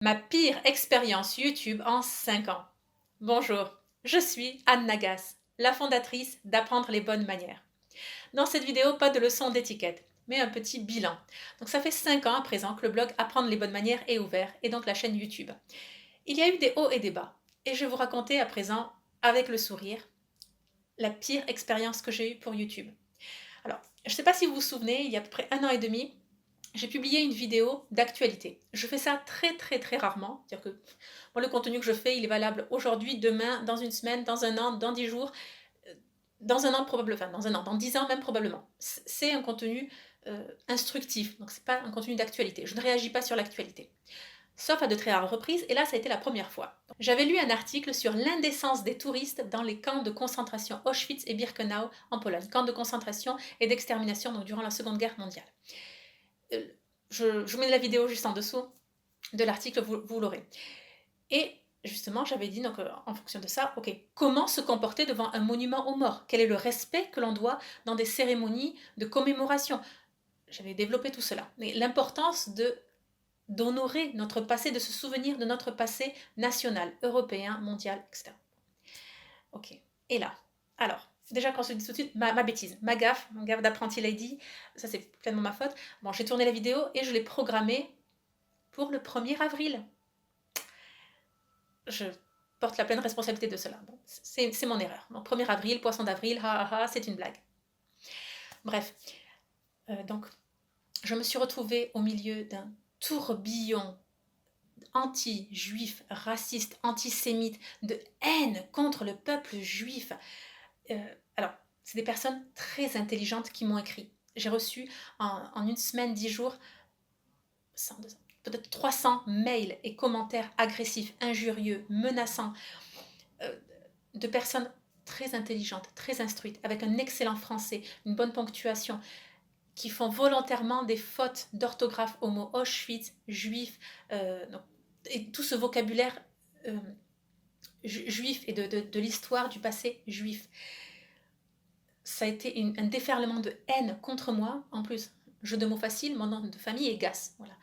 Ma pire expérience YouTube en 5 ans. Bonjour, je suis Anne Nagas, la fondatrice d'Apprendre les bonnes manières. Dans cette vidéo, pas de leçon d'étiquette, mais un petit bilan. Donc ça fait 5 ans à présent que le blog Apprendre les bonnes manières est ouvert, et donc la chaîne YouTube. Il y a eu des hauts et des bas, et je vais vous raconter à présent, avec le sourire, la pire expérience que j'ai eue pour YouTube. Alors, je ne sais pas si vous vous souvenez, il y a à peu près 1 an et demi, j'ai publié une vidéo d'actualité. Je fais ça très rarement. C'est-à-dire que moi, le contenu que je fais, il est valable aujourd'hui, demain, dans une semaine, dans un an, dans 10 jours, dans un an probablement, enfin dans un an, dans 10 ans même probablement. C'est un contenu instructif, donc c'est pas un contenu d'actualité. Je ne réagis pas sur l'actualité. Sauf à de très rares reprises, et là ça a été la première fois. J'avais lu un article sur l'indécence des touristes dans les camps de concentration Auschwitz et Birkenau en Pologne, camps de concentration et d'extermination donc durant la Seconde Guerre mondiale. Je vous mets la vidéo juste en dessous de l'article, vous l'aurez. Et justement, j'avais dit, donc, en fonction de ça, ok, comment se comporter devant un monument aux morts? Quel est le respect que l'on doit dans des cérémonies de commémoration? J'avais développé tout cela. Mais l'importance d'honorer notre passé, de se souvenir de notre passé national, européen, mondial, etc. Ok. Et là, alors, déjà qu'on se dit tout de suite, ma bêtise, ma gaffe, mon gaffe d'apprenti lady, ça c'est pleinement ma faute. Bon, j'ai tourné la vidéo et je l'ai programmée pour le 1er avril. Je porte la pleine responsabilité de cela. Bon, c'est mon erreur. Donc 1er avril, poisson d'avril, c'est une blague. Bref, donc je me suis retrouvée au milieu d'un tourbillon anti-juif, raciste, antisémite, de haine contre le peuple juif. Alors, c'est des personnes très intelligentes qui m'ont écrit. J'ai reçu en une semaine, 10 jours, peut-être 300 mails et commentaires agressifs, injurieux, menaçants, de personnes très intelligentes, très instruites, avec un excellent français, une bonne ponctuation, qui font volontairement des fautes d'orthographe au mot Auschwitz, juif, et tout ce vocabulaire juif et de l'histoire du passé juif. Ça a été un déferlement de haine contre moi, en plus. Jeu de mots facile, mon nom de famille est Gass. Voilà.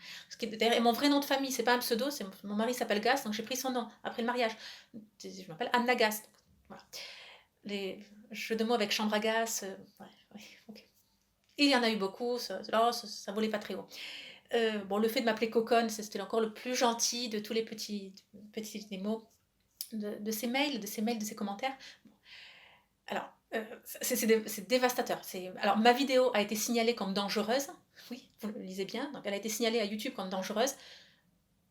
Et mon vrai nom de famille, c'est pas un pseudo, mon mari s'appelle Gass, donc j'ai pris son nom après le mariage. Je m'appelle Anna Gass. Voilà. Les jeux de mots avec chambre à gaz, okay. Il y en a eu beaucoup, ça volait pas très haut. Bon, le fait de m'appeler Coconne, c'était encore le plus gentil de tous les petits mots de ces mails, de ces commentaires. Alors, c'est dévastateur. Alors, ma vidéo a été signalée comme dangereuse. Oui, vous le lisez bien. Donc, elle a été signalée à YouTube comme dangereuse,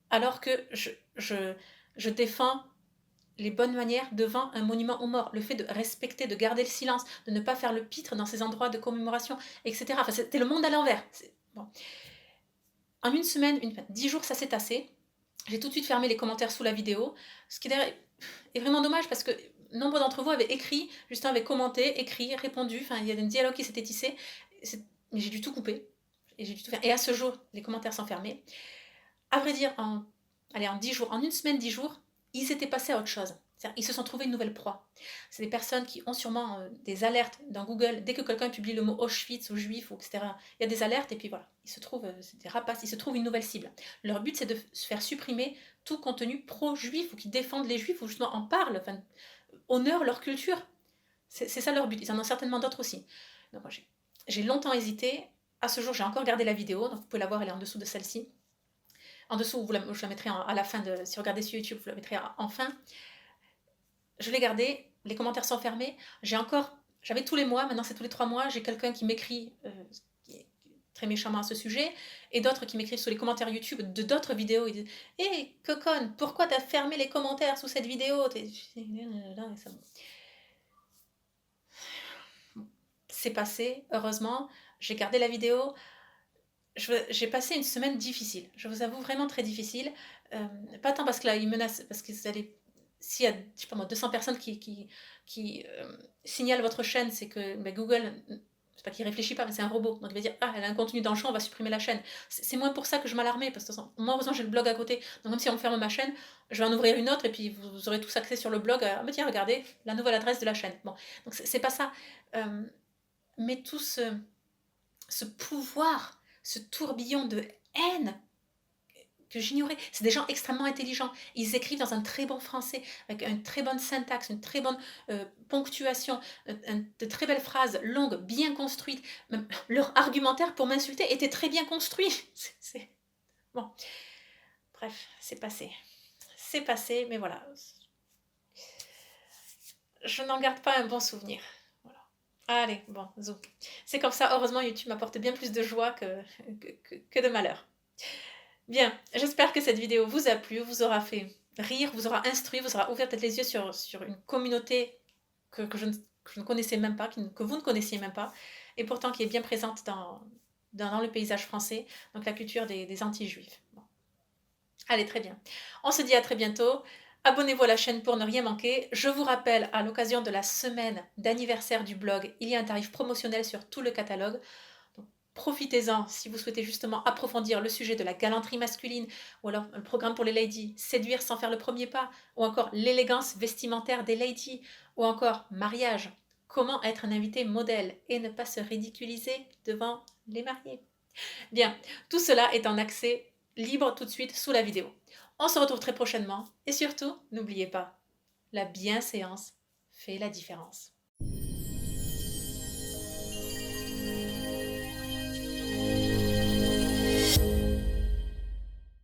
alors que je défends les bonnes manières devant un monument aux morts, le fait de respecter, de garder le silence, de ne pas faire le pitre dans ces endroits de commémoration, etc. Enfin, c'était le monde à l'envers. Bon. En une semaine, 10 jours, ça s'est tassé. J'ai tout de suite fermé les commentaires sous la vidéo, ce qui est vraiment dommage parce que nombre d'entre vous avaient écrit, Justin avait commenté, écrit, répondu, enfin il y a un dialogue qui s'était tissé, mais j'ai dû tout couper, et j'ai dû tout faire. Et à ce jour, les commentaires sont fermés. À vrai dire, en 10 jours, en une semaine, 10 jours, ils étaient passés à autre chose. Ils se sont trouvés une nouvelle proie. C'est des personnes qui ont sûrement des alertes dans Google. Dès que quelqu'un publie le mot Auschwitz ou juif, ou etc., il y a des alertes et puis voilà. Ils se trouvent, c'est des rapaces, ils se trouvent une nouvelle cible. Leur but, c'est de se faire supprimer tout contenu pro-juif ou qui défendent les juifs ou justement en parlent, enfin, honorent leur culture. C'est ça leur but. Ils en ont certainement d'autres aussi. Donc, moi, j'ai longtemps hésité. À ce jour, j'ai encore gardé la vidéo. Donc, vous pouvez la voir, elle est en dessous de celle-ci. En dessous, je la mettrai à la fin, si vous regardez sur YouTube, vous la mettrez en fin. Je l'ai gardé, les commentaires sont fermés. J'avais tous les mois, maintenant c'est tous les 3 mois, j'ai quelqu'un qui m'écrit très méchamment à ce sujet, et d'autres qui m'écrivent sous les commentaires YouTube de d'autres vidéos. Ils disent « Hé, Coconne, pourquoi t'as fermé les commentaires sous cette vidéo ?» C'est passé, heureusement, j'ai gardé la vidéo. J'ai passé une semaine difficile, je vous avoue, vraiment très difficile. Pas tant parce que là, ils menacent, parce que s'il y a, je sais pas moi, 200 personnes qui signalent votre chaîne, c'est que Google, c'est pas qu'il réfléchit pas, mais c'est un robot. Donc il va dire, ah, elle a un contenu dangereux, on va supprimer la chaîne. C'est moins pour ça que je m'alarmais, parce que moi, heureusement, j'ai le blog à côté. Donc même si on ferme ma chaîne, je vais en ouvrir une autre, et puis vous aurez tous accès sur le blog. Ah, mais tiens, regardez, la nouvelle adresse de la chaîne. Bon, donc c'est pas ça. Mais tout ce pouvoir, ce tourbillon de haine que j'ignorais. C'est des gens extrêmement intelligents. Ils écrivent dans un très bon français, avec une très bonne syntaxe, une très bonne ponctuation, de très belles phrases longues, bien construites. Même leur argumentaire pour m'insulter était très bien construit. Bon, bref, c'est passé. C'est passé, mais voilà. Je n'en garde pas un bon souvenir. Voilà. Allez, bon, zou. C'est comme ça, heureusement, YouTube m'apporte bien plus de joie que de malheur. Bien, j'espère que cette vidéo vous a plu, vous aura fait rire, vous aura instruit, vous aura ouvert peut-être les yeux sur une communauté que je ne connaissais même pas, que vous ne connaissiez même pas, et pourtant qui est bien présente dans le paysage français, donc la culture des anti-juifs. Bon. Allez, très bien. On se dit à très bientôt. Abonnez-vous à la chaîne pour ne rien manquer. Je vous rappelle, à l'occasion de la semaine d'anniversaire du blog, il y a un tarif promotionnel sur tout le catalogue. Profitez-en si vous souhaitez justement approfondir le sujet de la galanterie masculine, ou alors le programme pour les ladies, séduire sans faire le premier pas, ou encore l'élégance vestimentaire des ladies, ou encore mariage, comment être un invité modèle et ne pas se ridiculiser devant les mariés. Bien, tout cela est en accès libre tout de suite sous la vidéo. On se retrouve très prochainement et surtout, n'oubliez pas, la bienséance fait la différence.